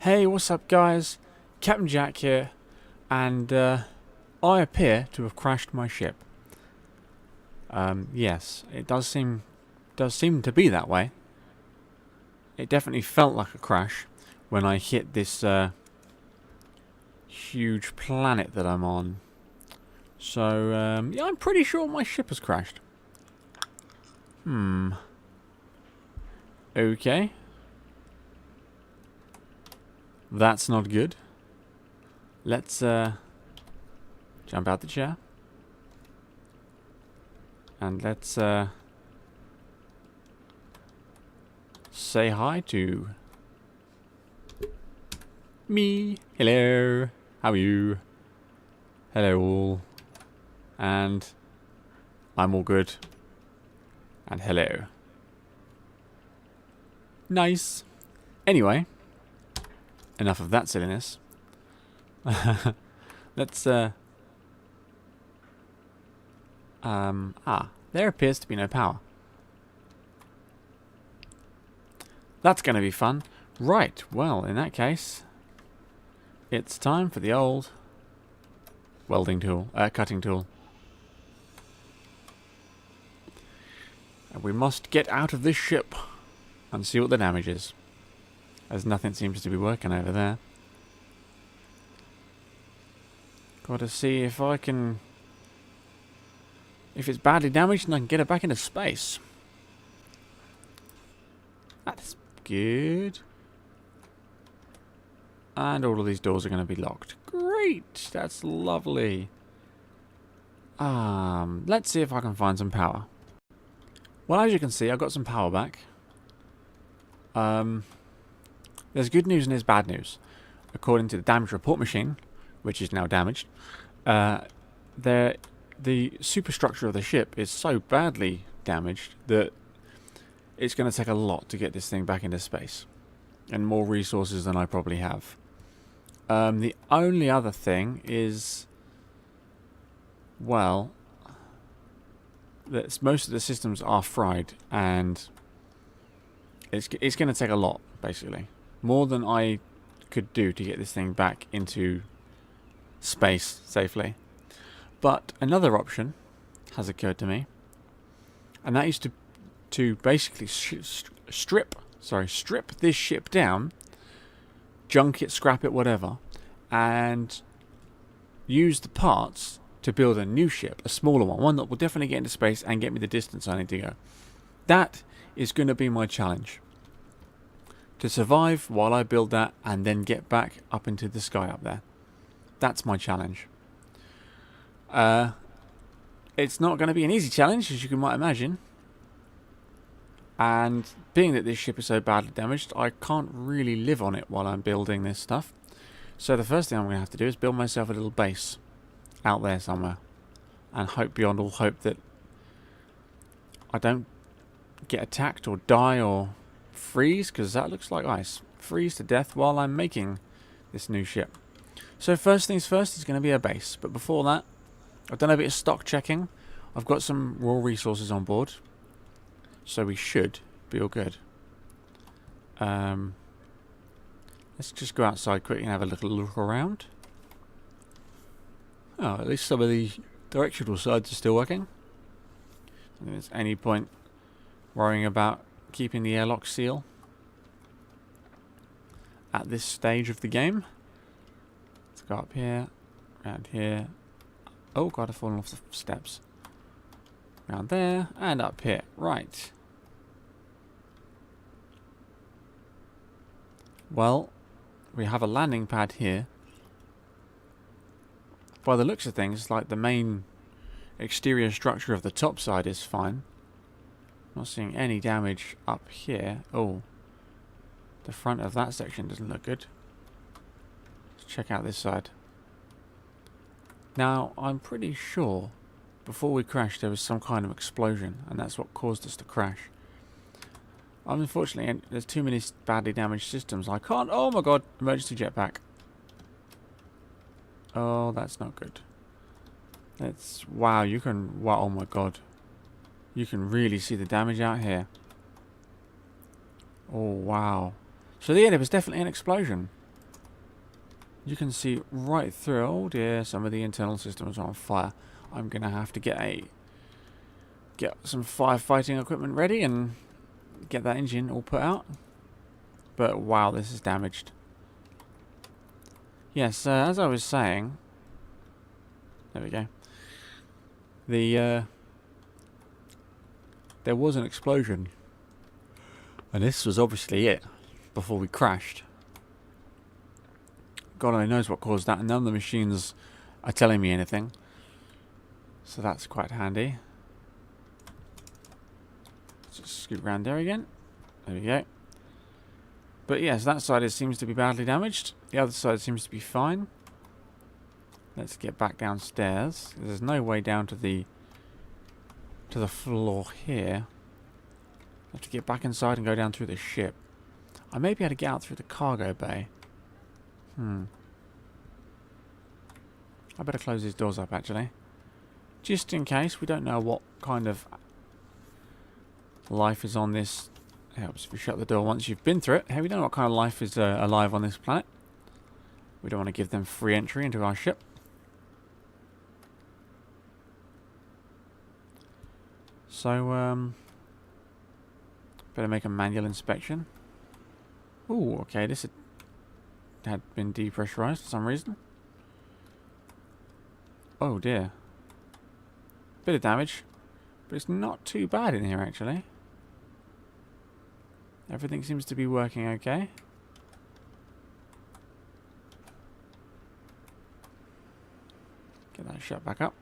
Hey, what's up guys? Captain Jack here, and I appear to have crashed my ship. Yes, it does seem to be that way. It definitely felt like a crash when I hit this huge planet that I'm on. So, yeah, I'm pretty sure my ship has crashed. Okay. That's not good. Let's jump out the chair. And let's say hi to me. Hello. How are you? Hello all. And I'm all good. And hello. Nice. Anyway, enough of that silliness. Let's there appears to be no power. That's going to be fun. Right, well, in that case, it's time for the old welding tool, cutting tool. And we must get out of this ship and see what the damage is, as nothing seems to be working over there. Got to see if I can... if it's badly damaged, and I can get it back into space. That's good. And all of these doors are going to be locked. Great! That's lovely. Let's see if I can find some power. Well, as you can see, I've got some power back. There's good news and there's bad news. According to the damage report machine, which is now damaged, the superstructure of the ship is so badly damaged that it's going to take a lot to get this thing back into space, and more resources than I probably have. The only other thing is, well, that most of the systems are fried, and it's going to take a lot, basically, more than I could do to get this thing back into space safely. But another option has occurred to me, and that is to basically strip this ship down, junk it, scrap it, whatever, and use the parts to build a new ship, a smaller one that will definitely get into space and get me the distance I need to go. That is going to be my challenge. To survive while I build that and then get back up into the sky up there. That's my challenge. It's not going to be an easy challenge, as you might imagine. And being that this ship is so badly damaged, I can't really live on it while I'm building this stuff. So the first thing I'm going to have to do is build myself a little base out there somewhere. And hope beyond all hope that I don't get attacked or die or freeze, because that looks like ice. Freeze to death while I'm making this new ship. So first things first is going to be a base. But before that, I've done a bit of stock checking. I've got some raw resources on board. So we should be all good. Let's just go outside quickly and have a little look around. Oh, at least some of the directional sides are still working. I don't think there's any point worrying about keeping the airlock seal at this stage of the game. Let's go up here, around here. Oh god, I've fallen off the steps. Around there, and up here. Right. Well, we have a landing pad here. By the looks of things, like the main exterior structure of the top side is fine. Not seeing any damage up here. Oh, the front of that section doesn't look good. Let's check out this side. Now, I'm pretty sure before we crashed there was some kind of explosion, and that's what caused us to crash. Unfortunately, there's too many badly damaged systems. I can't... oh my god, emergency jetpack. Oh, that's not good. That's... wow, you can... wow, oh my god. You can really see the damage out here. Oh, wow. So yeah, there was definitely an explosion. You can see right through. Oh dear, some of the internal systems are on fire. I'm gonna have to get some firefighting equipment ready and get that engine all put out. But wow, this is damaged. Yes, as I was saying, there we go. There was an explosion, and this was obviously it before we crashed. God only knows what caused that, and none of the machines are telling me anything. So that's quite handy. Let's just scoot around there again. There we go. But yes, that side seems to be badly damaged. The other side seems to be fine. Let's get back downstairs. There's no way down to the floor here. I have to get back inside and go down through the ship. I may be able to get out through the cargo bay. I better close these doors up actually. Just in case. We don't know what kind of life is on this. Helps if you shut the door once you've been through it. Hey, we don't know what kind of life is alive on this planet. We don't want to give them free entry into our ship. So, better make a manual inspection. Ooh, okay, this had been depressurized for some reason. Oh dear. Bit of damage, but it's not too bad in here actually. Everything seems to be working okay. Get that shut back up.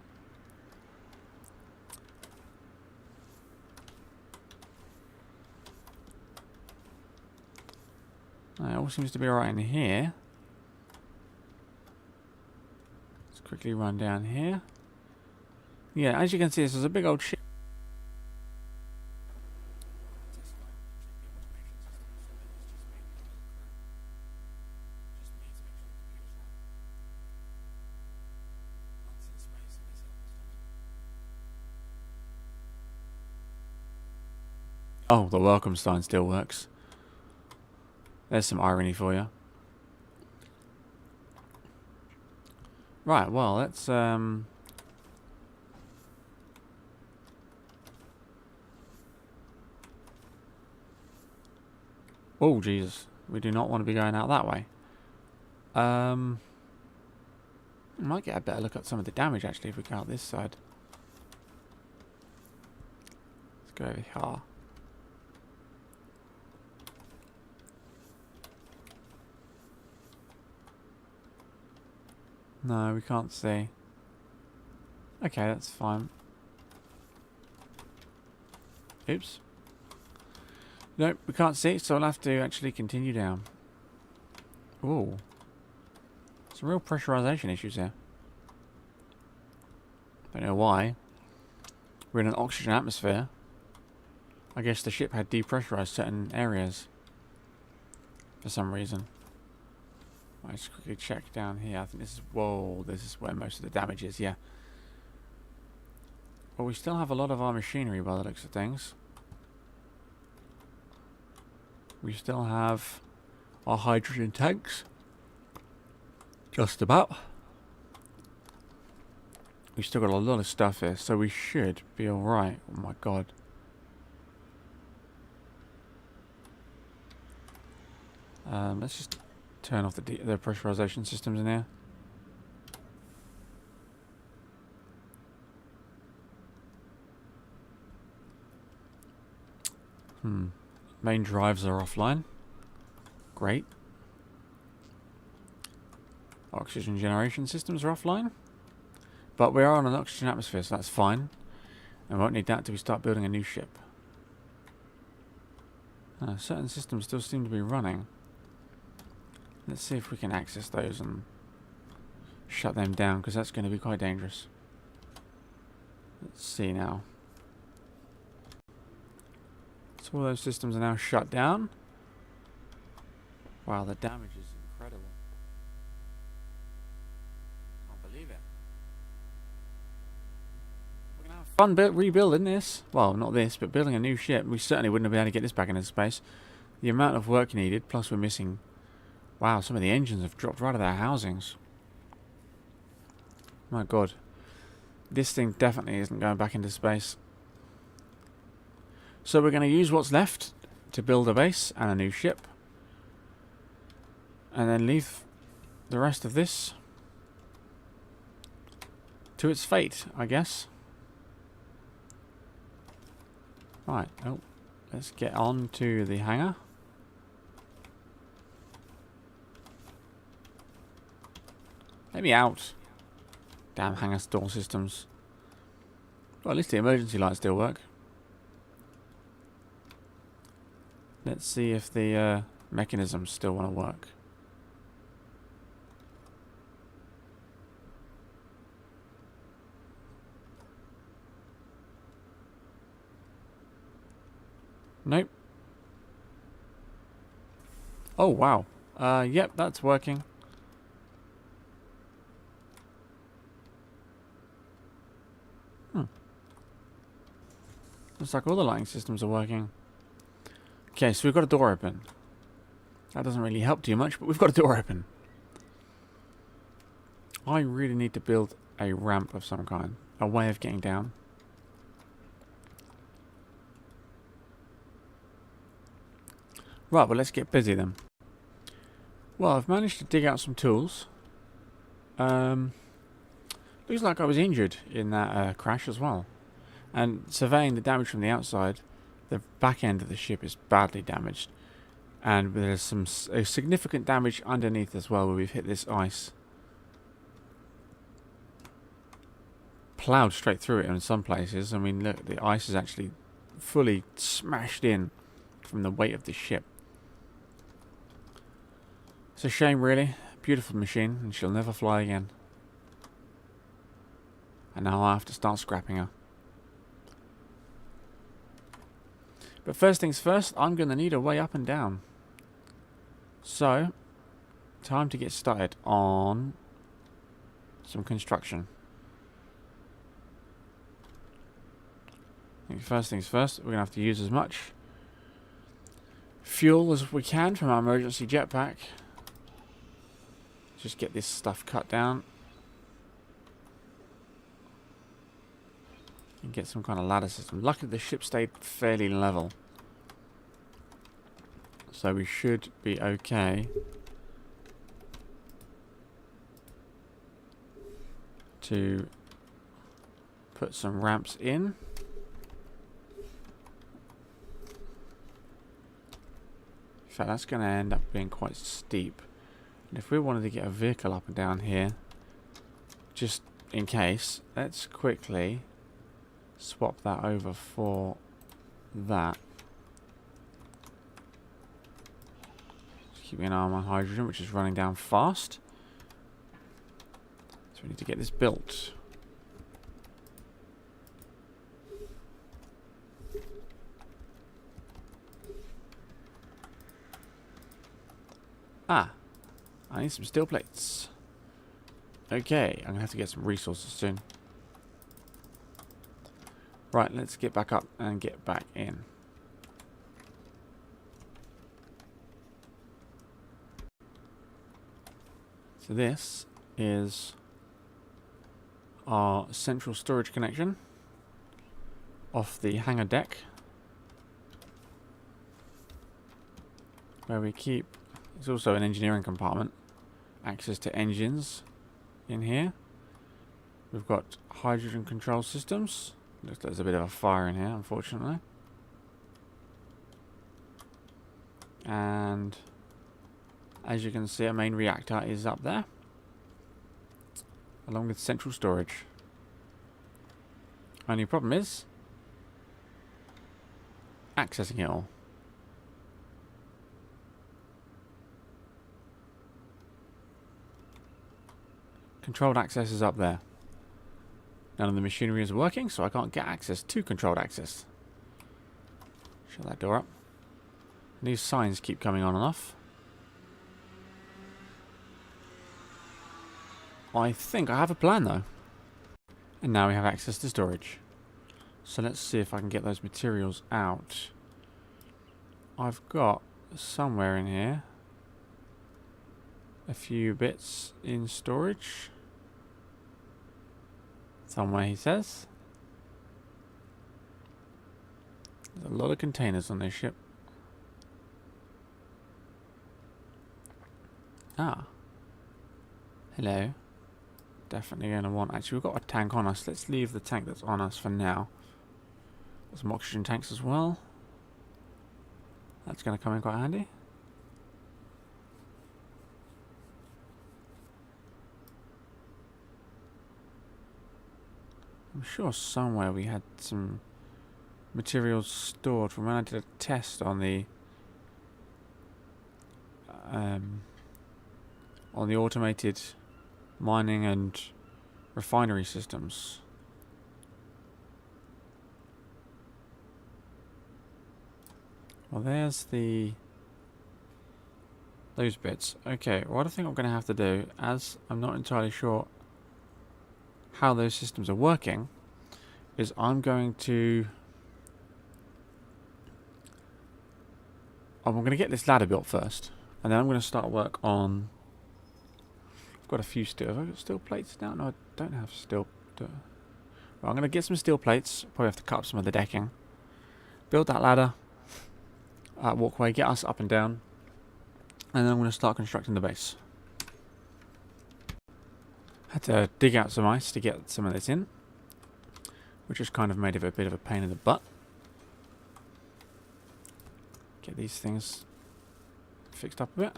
It all seems to be alright in here. Let's quickly run down here. Yeah, as you can see, this is a big old ship. Oh, the welcome sign still works. There's some irony for you. Right, well, let's oh, Jesus. We do not want to be going out that way. We might get a better look at some of the damage, actually, if we go out this side. Let's go over here. No, we can't see. Okay, that's fine. Oops. Nope, we can't see, so I'll have to actually continue down. Ooh. Some real pressurization issues here. Don't know why. We're in an oxygen atmosphere. I guess the ship had depressurized certain areas. For some reason. I'll just quickly check down here. I think this is... Whoa, this is where most of the damage is, yeah. Well, we still have a lot of our machinery by the looks of things. We still have our hydrogen tanks. Just about. We've still got a lot of stuff here, so we should be alright. Oh my god. Let's just turn off the pressurization systems in here. Main drives are offline. Great. Oxygen generation systems are offline. But we are on an oxygen atmosphere, so that's fine. And we won't need that until we start building a new ship. Certain systems still seem to be running. Let's see if we can access those and shut them down, because that's going to be quite dangerous. Let's see now. So all those systems are now shut down. Wow, the damage is incredible. Can't believe it. We're going to have fun rebuilding this. Well, not this, but building a new ship. We certainly wouldn't have been able to get this back into space. The amount of work needed, plus we're missing... Wow, some of the engines have dropped right out of their housings. My god. This thing definitely isn't going back into space. So we're going to use what's left to build a base and a new ship. And then leave the rest of this to its fate, I guess. Right, oh, let's get on to the hangar. Let me out. Damn hangar door systems. Well, at least the emergency lights still work. Let's see if the mechanisms still want to work. Nope. Oh, wow. Yep, that's working. Looks like all the lighting systems are working. Okay, so we've got a door open. That doesn't really help too much, but we've got a door open. I really need to build a ramp of some kind. A way of getting down. Right, well, let's get busy then. Well, I've managed to dig out some tools. Looks like I was injured in that crash as well. And surveying the damage from the outside, the back end of the ship is badly damaged. And there's some significant damage underneath as well, where we've hit this ice. Plowed straight through it in some places. I mean, look, the ice is actually fully smashed in from the weight of the ship. It's a shame, really. Beautiful machine, and she'll never fly again. And now I have to start scrapping her. But first things first, I'm going to need a way up and down. So, time to get started on some construction. I think first things first, we're going to have to use as much fuel as we can from our emergency jetpack. Just get this stuff cut down. And get some kind of ladder system. Luckily the ship stayed fairly level. So we should be okay to put some ramps in. In fact, that's going to end up being quite steep. And if we wanted to get a vehicle up and down here, just in case, let's quickly swap that over for that. Just keeping an eye on my hydrogen, which is running down fast. So we need to get this built. Ah, I need some steel plates. Okay, I'm going to have to get some resources soon. Right, let's get back up and get back in. So this is our central storage connection off the hangar deck, where we keep, there's also an engineering compartment, access to engines in here. We've got hydrogen control systems. Looks like there's a bit of a fire in here, unfortunately. And as you can see, a main reactor is up there, along with central storage. Only problem is accessing it all. Controlled access is up there. None of the machinery is working, so I can't get access to controlled access. Shut that door up. And these signs keep coming on and off. I think I have a plan though. And now we have access to storage. So let's see if I can get those materials out. I've got somewhere in here a few bits in storage. Somewhere, he says. There's a lot of containers on this ship. Ah. Hello. Definitely going to want... Actually, we've got a tank on us. Let's leave the tank that's on us for now. Got some oxygen tanks as well. That's going to come in quite handy. I'm sure somewhere we had some materials stored from when I did a test on the automated mining and refinery systems. Well, there's those bits. Okay, what I think I'm going to have to do, as I'm not entirely sure how those systems are working, is I'm going to get this ladder built first, and then I'm going to start work on... I've got a few steel... Have I got steel plates now? No, I don't have steel... Well, I'm going to get some steel plates. Probably have to cut up some of the decking. Build that ladder. Walkway, get us up and down. And then I'm going to start constructing the base. Had to dig out some ice to get some of this in, which has kind of made it a bit of a pain in the butt. Get these things fixed up a bit.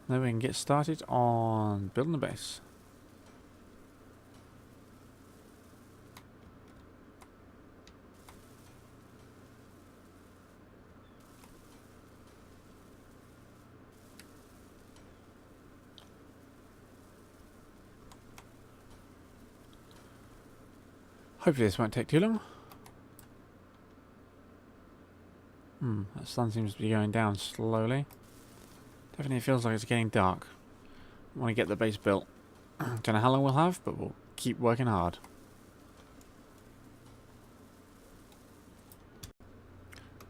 Then we can get started on building the base. Hopefully this won't take too long. That sun seems to be going down slowly. Definitely feels like it's getting dark. I want to get the base built. Don't know how long we'll have, but we'll keep working hard.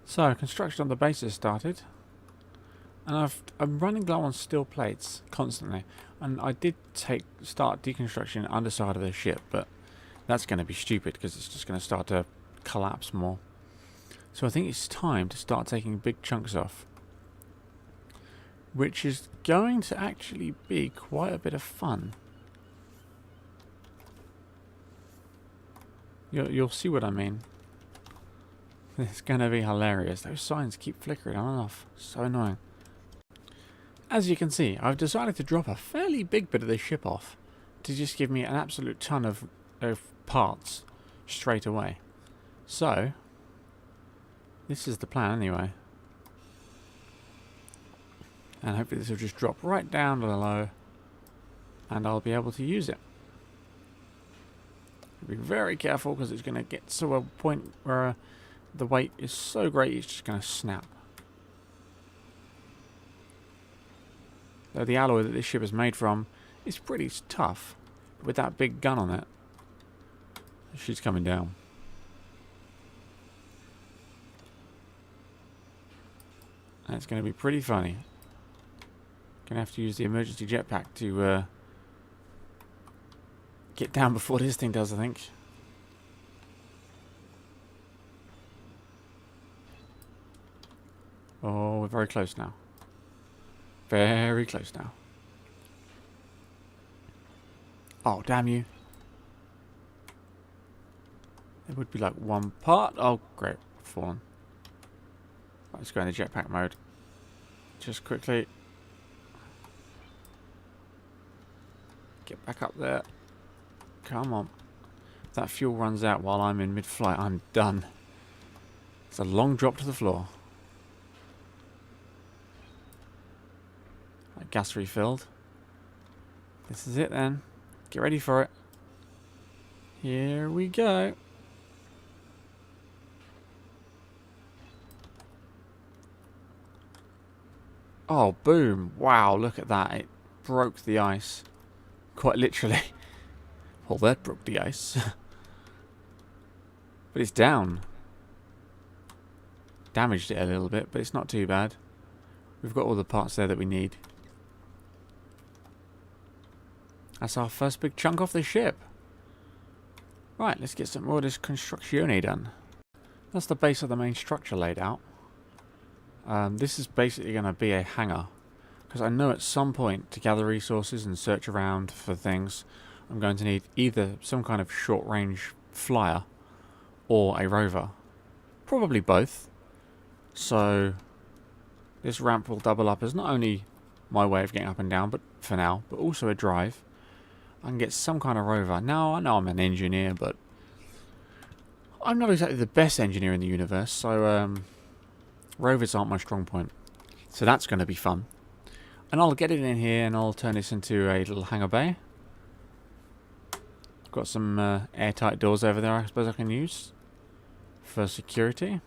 So, construction on the base has started. And I'm running low on steel plates constantly. And I did start deconstruction underside of the ship, but that's going to be stupid because it's just going to start to collapse more. So I think it's time to start taking big chunks off, which is going to actually be quite a bit of fun. You'll see what I mean. It's going to be hilarious. Those signs keep flickering on and off. So annoying. As you can see, I've decided to drop a fairly big bit of this ship off to just give me an absolute ton of parts straight away. So, this is the plan anyway. And hopefully this will just drop right down below and I'll be able to use it. Be very careful because it's going to get to a point where the weight is so great it's just going to snap. Though the alloy that this ship is made from is pretty tough, but with that big gun on it, she's coming down. And it's going to be pretty funny. Gonna have to use the emergency jetpack to get down before this thing does, I think. Oh, we're very close now. Very close now. Oh, damn you. There would be like one part. Oh, great. Fallen. Let's go in the jetpack mode. Just quickly. Get back up there. Come on. If that fuel runs out while I'm in mid-flight, I'm done. It's a long drop to the floor. That gas refilled. This is it then. Get ready for it. Here we go. Oh, boom. Wow, look at that. It broke the ice. Quite literally. Well, that broke the ice. But it's down. damaged it a little bit, but it's not too bad. We've got all the parts there that we need. That's our first big chunk off the ship. Right, let's get some more of this Deconstruction done. That's the base of the main structure laid out. This is basically going to be a hangar. Because I know at some point, to gather resources and search around for things, I'm going to need either some kind of short-range flyer or a rover. Probably both. So this ramp will double up as not only my way of getting up and down, but for now, but also a drive. I can get some kind of rover. Now, I know I'm an engineer, but I'm not exactly the best engineer in the universe, so rovers aren't my strong point. So that's going to be fun. And I'll get it in here and I'll turn this into a little hangar bay. Got some airtight doors over there I suppose I can use for security.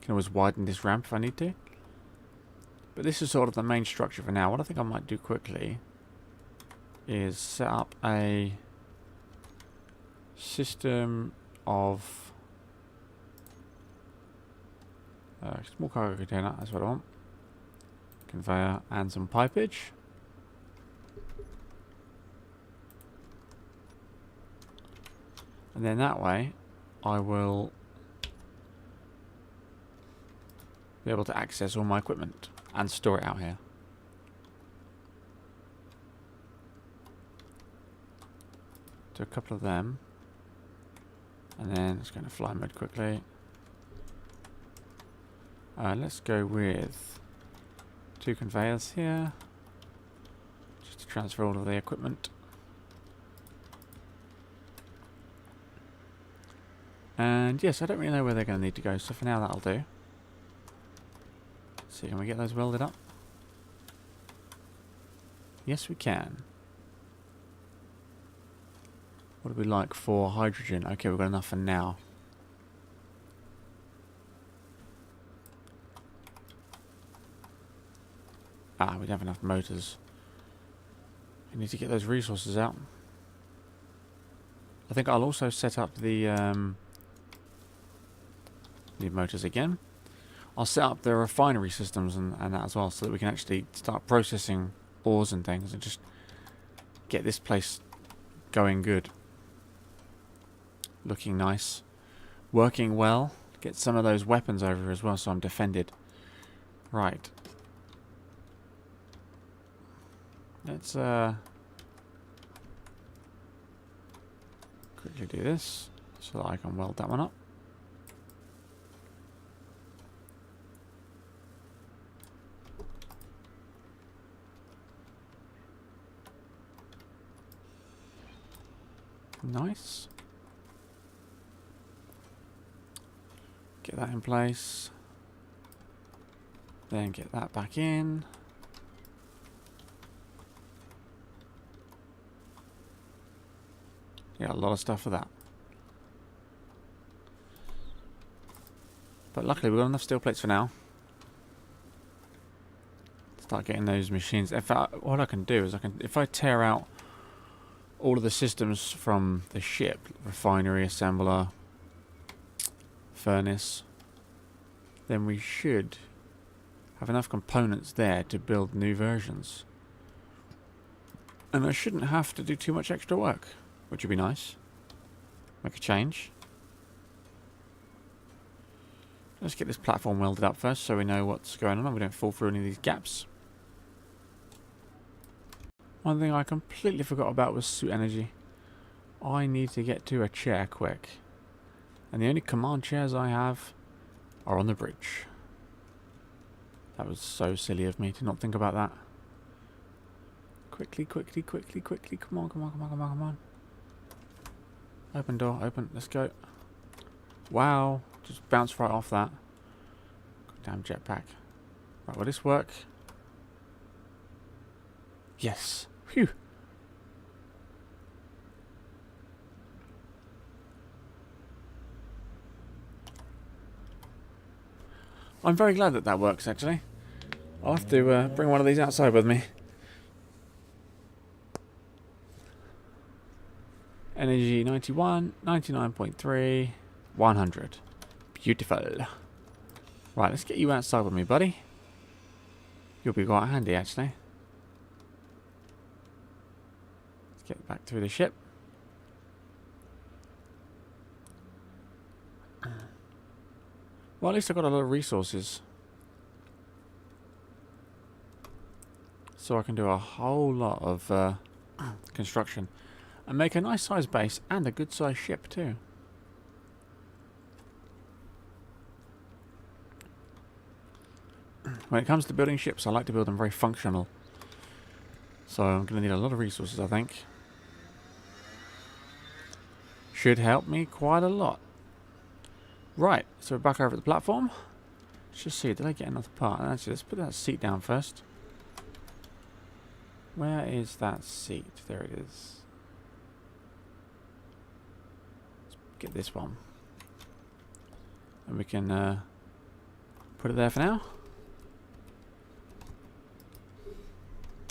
Can always widen this ramp if I need to. But this is sort of the main structure for now. What I think I might do quickly is set up a system of small cargo container, that's what I want. Conveyor and some pipage. And then that way I will be able to access all my equipment and store it out here. Do a couple of them. And then it's going to fly mode quickly. Let's go with 2 conveyors here. Just to transfer all of the equipment. And yes, I don't really know where they're going to need to go, so for now that'll do. Let's see, can we get those welded up? Yes, we can. What do we like for hydrogen? Okay, we've got enough for now. Ah, we don't have enough motors. We need to get those resources out. I think I'll also set up the motors again. I'll set up the refinery systems and that as well, so that we can actually start processing ores and things and just get this place going good. Looking nice. Working well. Get some of those weapons over as well so I'm defended. Right. Let's quickly do this so that I can weld that one up. Nice. Get that in place. Then get that back in. Yeah, a lot of stuff for that. But luckily we've got enough steel plates for now. Start getting those machines. In fact, what I can do is if I tear out all of the systems from the ship, refinery, assembler, furnace, then we should have enough components there to build new versions. And I shouldn't have to do too much extra work, which would be nice. Make a change. Let's get this platform welded up first so we know what's going on and we don't fall through any of these gaps. One thing I completely forgot about was Soo Energy. I need to get to a chair quick. And the only command chairs I have are on the bridge. That was so silly of me to not think about that. Quickly, quickly, quickly, quickly. Come on, come on, come on, come on, come on. Open door, open. Let's go. Wow. Just bounced right off that. Damn jetpack. Right, will this work? Yes. Phew. I'm very glad that that works, actually. I'll have to bring one of these outside with me. Energy 91, 99.3, 100. Beautiful. Right, let's get you outside with me, buddy. You'll be quite handy, actually. Let's get back through the ship. Well, at least I've got a lot of resources. So I can do a whole lot of construction. And make a nice sized base and a good sized ship too. When it comes to building ships, I like to build them very functional. So I'm going to need a lot of resources, I think. Should help me quite a lot. Right, so we're back over at the platform. Let's just see, did I get another part? Actually, let's put that seat down first. Where is that seat? There it is. Let's get this one. And we can put it there for now.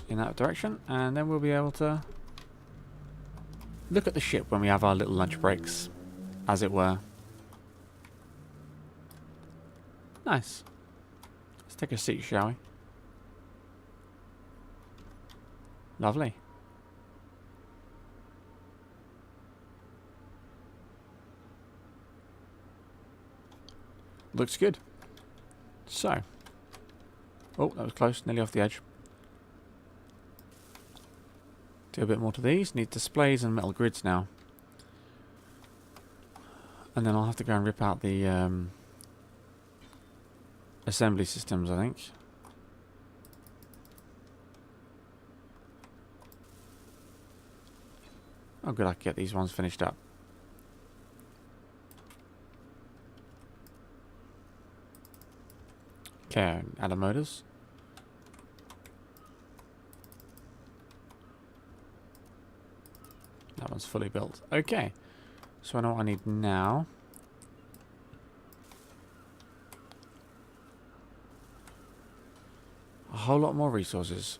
In that direction. And then we'll be able to look at the ship when we have our little lunch breaks, as it were. Nice. Let's take a seat, shall we? Lovely. Looks good. So. Oh, that was close. Nearly off the edge. Do a bit more to these. Need displays and metal grids now. And then I'll have to go and rip out the assembly systems, I think. Oh good, I can get these ones finished up. Okay, add a motors. That one's fully built. Okay, so I know what I need now. A whole lot more resources.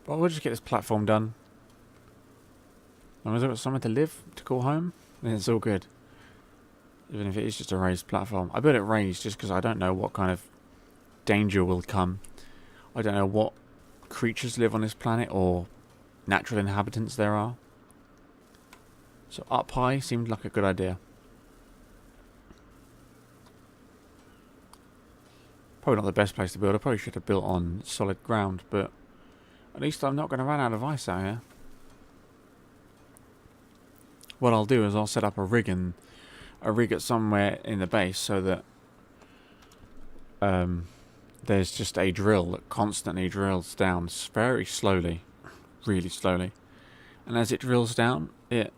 But we'll just get this platform done. As long as I've got somewhere to live, to call home, then it's all good. Even if it is just a raised platform. I built it raised just because I don't know what kind of danger will come. I don't know what creatures live on this planet or natural inhabitants there are. So up high seemed like a good idea. Probably not the best place to build. I probably should have built on solid ground, but at least I'm not going to run out of ice out here. What I'll do is I'll set up a rig at somewhere in the base so that there's just a drill that constantly drills down very slowly, really slowly, and as it drills down, it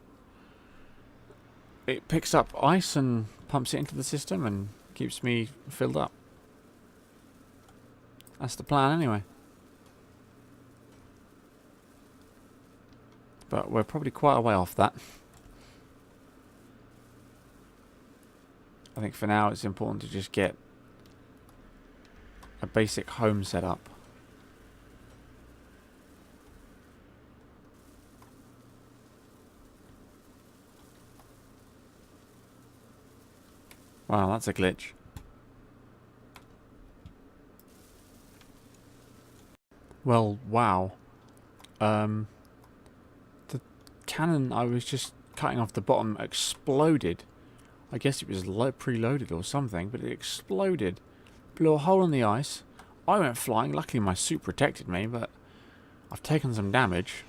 picks up ice and pumps it into the system and keeps me filled up. That's the plan anyway. But we're probably quite a way off that. I think for now it's important to just get a basic home set up. Wow, that's a glitch. Well, wow. The cannon I was just cutting off the bottom exploded. I guess it was preloaded or something, but it exploded. Blew a hole in the ice. I went flying. Luckily my suit protected me, but I've taken some damage.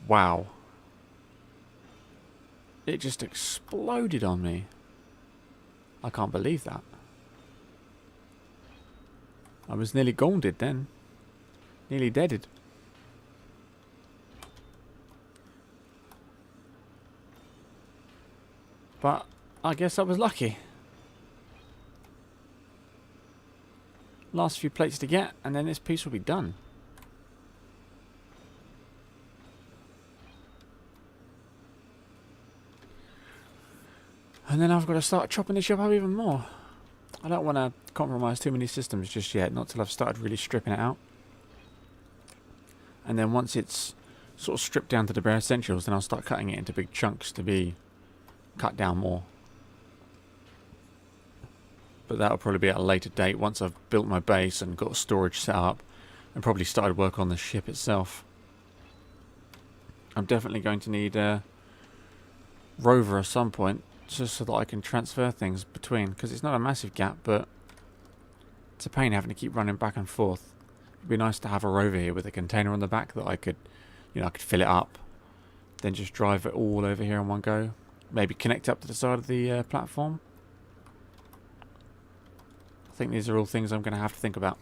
Wow. It just exploded on me. I can't believe that. I was nearly gaunted then. Nearly deaded. But I guess I was lucky. Last few plates to get, and then this piece will be done. And then I've got to start chopping this ship up even more. I don't want to compromise too many systems just yet, not till I've started really stripping it out. And then once it's sort of stripped down to the bare essentials, then I'll start cutting it into big chunks to be cut down more. But that'll probably be at a later date once I've built my base and got storage set up and probably started work on the ship itself. I'm definitely going to need a rover at some point just so that I can transfer things between, because it's not a massive gap, but it's a pain having to keep running back and forth. It'd be nice to have a rover here with a container on the back that I could, I could fill it up, then just drive it all over here in one go. Maybe connect up to the side of the platform. I think these are all things I'm going to have to think about.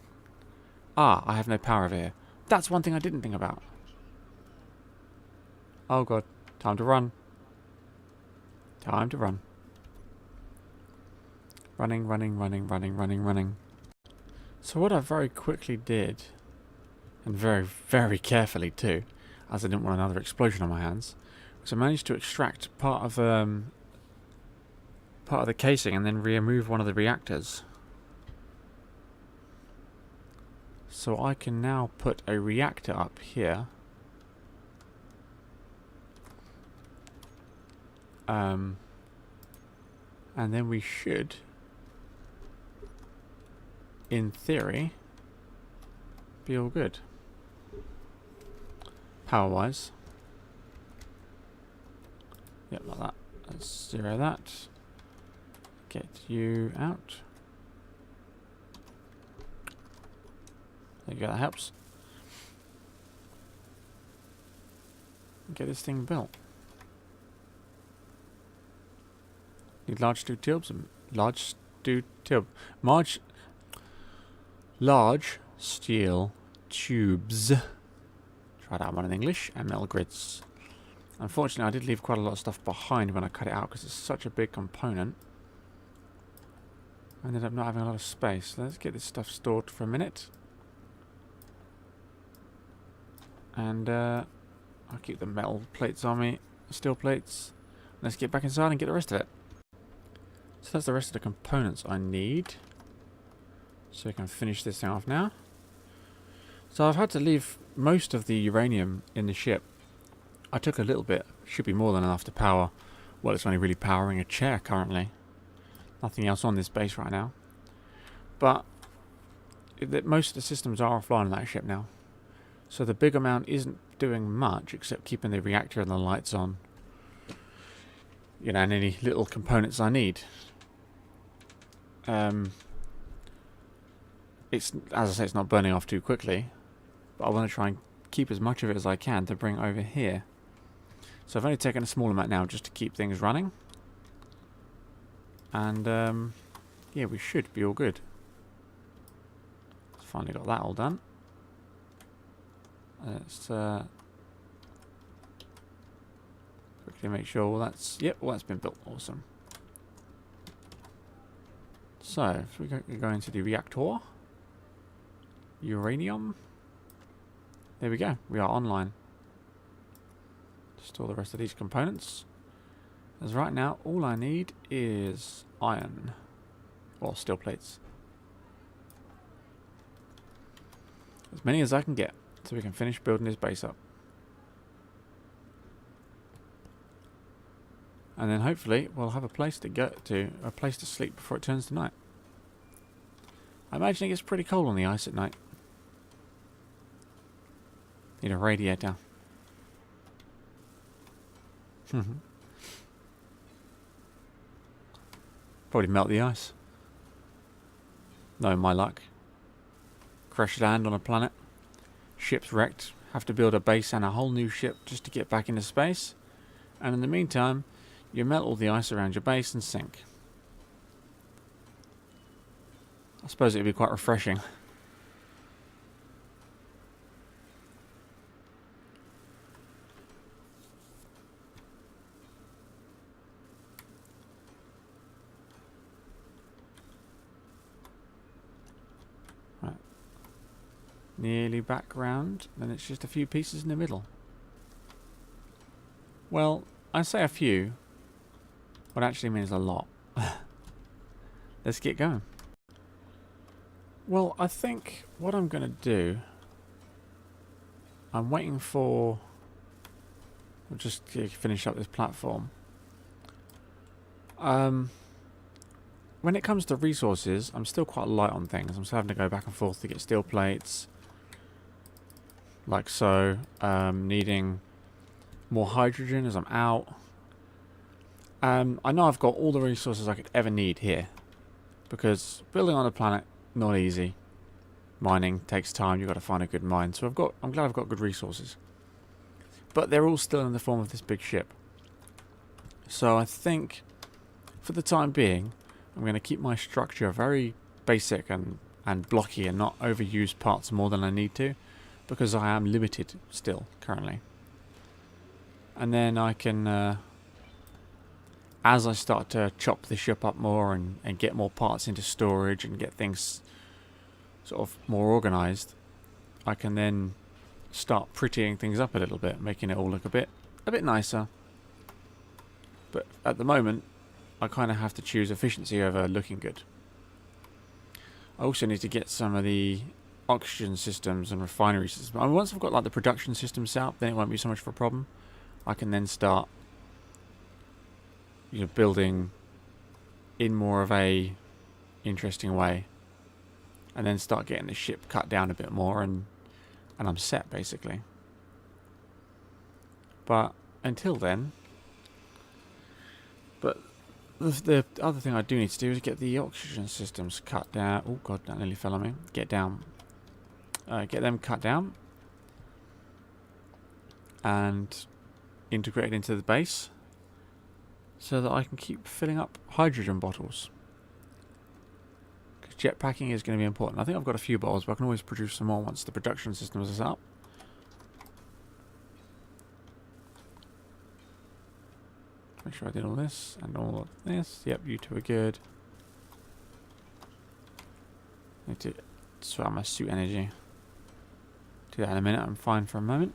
Ah, I have no power over here. That's one thing I didn't think about. Oh god, time to run. Time to run. Running, running, running, running, running, running. So what I very quickly did, and very, very carefully too, as I didn't want another explosion on my hands, was I managed to extract part of the casing and then remove one of the reactors. So I can now put a reactor up here. And then we should, in theory, be all good. Power-wise. Yep, like that. Let's zero that. Get you out. There you go, that helps. Get this thing built. Need large steel tubes and large steel tubes. Try that one in English. ML grids. Unfortunately, I did leave quite a lot of stuff behind when I cut it out because it's such a big component. I ended up not having a lot of space. Let's get this stuff stored for a minute. And I'll keep the metal plates on me, steel plates. Let's get back inside and get the rest of it. So that's the rest of the components I need. So we can finish this thing off now. So I've had to leave most of the uranium in the ship. I took a little bit, should be more than enough to power. Well, it's only really powering a chair currently. Nothing else on this base right now. But most of the systems are offline on that ship now. So the big amount isn't doing much except keeping the reactor and the lights on. And any little components I need. It's, as I say, it's not burning off too quickly, but I want to try and keep as much of it as I can to bring over here. So I've only taken a small amount now just to keep things running. And yeah, we should be all good. Finally got that all done. Let's quickly make sure all that's, yep, all that's been built. Awesome. So, if we go into the reactor, uranium, there we go, we are online. Store the rest of these components. As right now, all I need is iron, or steel plates. As many as I can get, so we can finish building this base up. And then hopefully we'll have a place to go to, a place to sleep before it turns to night. I imagine it gets pretty cold on the ice at night. Need a radiator. Probably melt the ice. No, my luck. Crash land on a planet. Ship's wrecked. Have to build a base and a whole new ship just to get back into space. And in the meantime, you melt all the ice around your base and sink. I suppose it would be quite refreshing. Right. Nearly back round, then it's just a few pieces in the middle. Well, I say a few. What actually means a lot. Let's get going. Well, I think what I'm going to do, I'm waiting for We'll just finish up this platform. When it comes to resources, I'm still quite light on things. I'm still having to go back and forth to get steel plates, like so. Needing more hydrogen as I'm out. I know I've got all the resources I could ever need here, because building on a planet, not easy. Mining takes time. You've got to find a good mine. So I'm glad I've got good resources. But they're all still in the form of this big ship. So I think, for the time being, I'm going to keep my structure very basic and blocky and not overuse parts more than I need to, because I am limited still currently. And then I can, as I start to chop the ship up more and get more parts into storage and get things sort of more organized, I can then start prettying things up a little bit, making it all look a bit nicer. But at the moment, I kind of have to choose efficiency over looking good. I also need to get some of the oxygen systems and refinery systems. I mean, once I've got like the production system set up, then it won't be so much of a problem. I can then start, building in more of a interesting way, and then start getting the ship cut down a bit more, and I'm set basically. But until then, the other thing I do need to do is get the oxygen systems cut down. Oh god, that nearly fell on me. Get down. Get them cut down and integrated into the base, so that I can keep filling up hydrogen bottles. Because jetpacking is going to be important. I think I've got a few bottles, but I can always produce some more once the production system is set up. Make sure I did all this and all of this. Yep, you two are good. Need to swap my Soo Energy. Do that in a minute. I'm fine for a moment.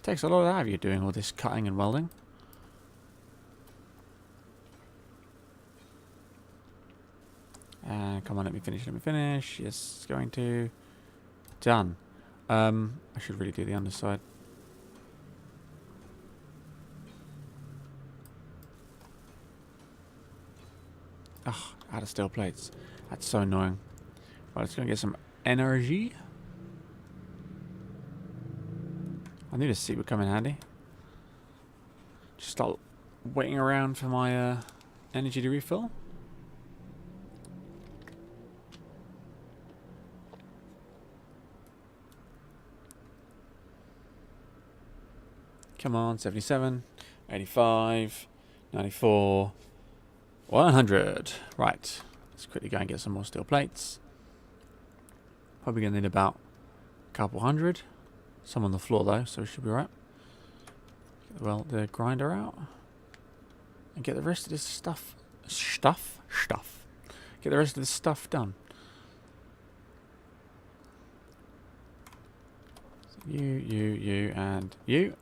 Takes a lot out of you doing all this cutting and welding. And come on, let me finish. Yes, it's going to. Done. I should really do the underside. Ugh, out of steel plates. That's so annoying. Right, let's go and get some energy. I knew this seat would come in handy. Just start waiting around for my energy to refill. Come on, 77, 85, 94, 100. Right, let's quickly go and get some more steel plates. Probably going to need about a couple hundred. Some on the floor though, so we should be right. Get the grinder out. And get the rest of this stuff. Get the rest of this stuff done. So you, and you.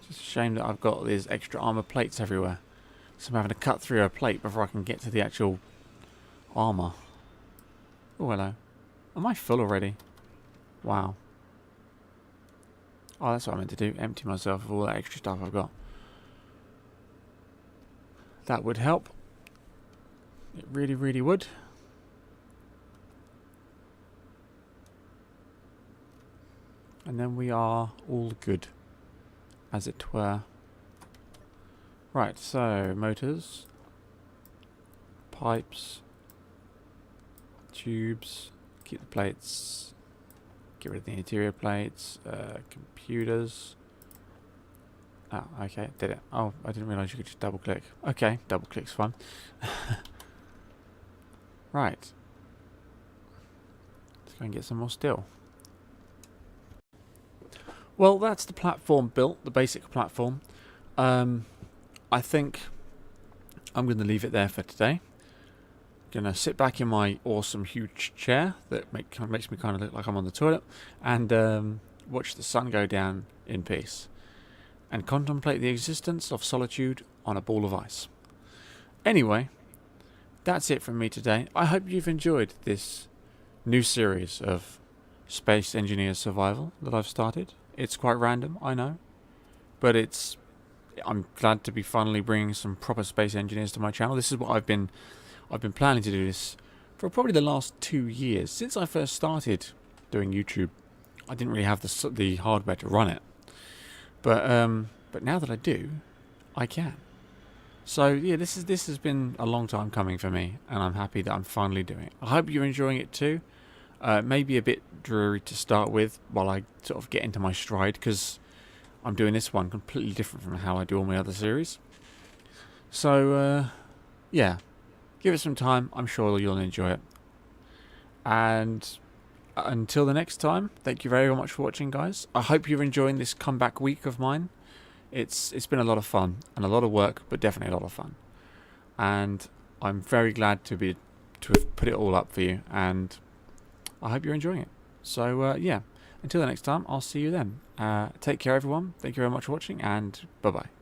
It's a shame that I've got these extra armor plates everywhere. So I'm having to cut through a plate before I can get to the actual armor. Oh, hello. Am I full already? Wow. Oh, that's what I meant to do. Empty myself of all that extra stuff I've got. That would help. It really, really would. And then we are all good, as it were. Right, so motors, pipes, tubes, keep the plates, get rid of the interior plates, computers. Oh, okay, did it. Oh, I didn't realise you could just double click. Okay, double click's fun. Right. Let's go and get some more steel. Well, that's the platform built, the basic platform. I think I'm going to leave it there for today. Going to sit back in my awesome huge chair that makes me kind of look like I'm on the toilet, and watch the sun go down in peace, and contemplate the existence of solitude on a ball of ice. Anyway, that's it from me today. I hope you've enjoyed this new series of Space Engineer Survival that I've started. It's quite random, I know, but I'm glad to be finally bringing some proper space engineers to my channel. This is what I've been planning to do this for probably the last 2 years. Since I first started doing YouTube, I didn't really have the hardware to run it, but now that I do, I can. So yeah, this has been a long time coming for me, and I'm happy that I'm finally doing it. I hope you're enjoying it too. Maybe a bit dreary to start with while I sort of get into my stride, because I'm doing this one completely different from how I do all my other series. So yeah, give it some time. I'm sure you'll enjoy it. And until the next time, thank you very much for watching, guys. I hope you're enjoying this comeback week of mine. It's been a lot of fun and a lot of work, but definitely a lot of fun. And I'm very glad to have put it all up for you, and I hope you're enjoying it. So yeah, until the next time, I'll see you then. Take care, everyone. Thank you very much for watching, and bye-bye.